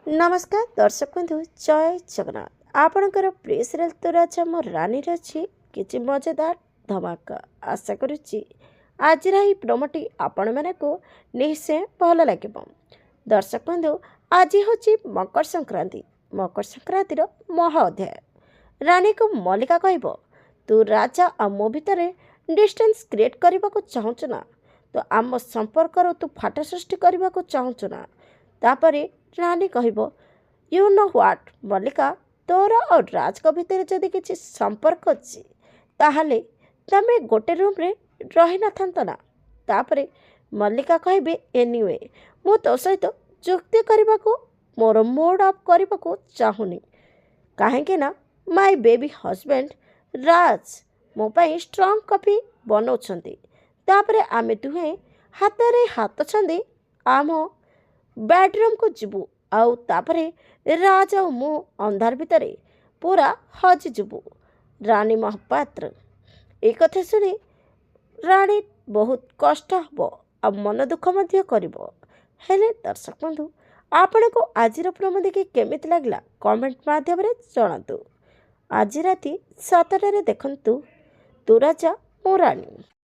नमस्कार दर्शक बंधु जय जगन्नाथ आपणकर प्रिय सीरियल तो राजा मो रानी अच्छी किसी मजेदार धमाका आशा करुच्ची आज प्रोमोटी आपण मानक निश्चय भल लगे। दर्शक बंधु आज हूँ मकर संक्रांतिर महा अध्याय। रानी को मल्लिका कह तू राजा आ मो भितर डिस्टेंस क्रिएट करने को चाहूँ ना तो आम संपर्क तू फाट सृष्टि करने को चाहूँ ना। तापरे रानी कहब यू नो व्हाट मल्लिका तोर और राज को भितर जदि किसी संपर्क अच्छी ताहले तमे गोटे रूम रे रही न ना। तापरे मल्लिका कहबे एनीवे मु तो सहित जुक्ति करने को मोर मूड अफ करने को चाहूनी कहीं ना माय बेबी हजबैंड राज मो पाई स्ट्रॉन्ग कॉफी बनाउछंती। तापरे आमे दुहे हाथ हाथ छंदी आम बेडरूम को जीवु आउ तापरे राज आ मु अंधार भितर पूरा हजिजु। रानी महापात्र एक कथा शुणी रानी बहुत कष्ट हम आ मन दुख हेले दर्शक बंधु आपण को आज प्रोमो देखि केमिति लागला कमेंट माध्यम जनातु। आज राति 7टारे देखंतु तू राजा मो रानी।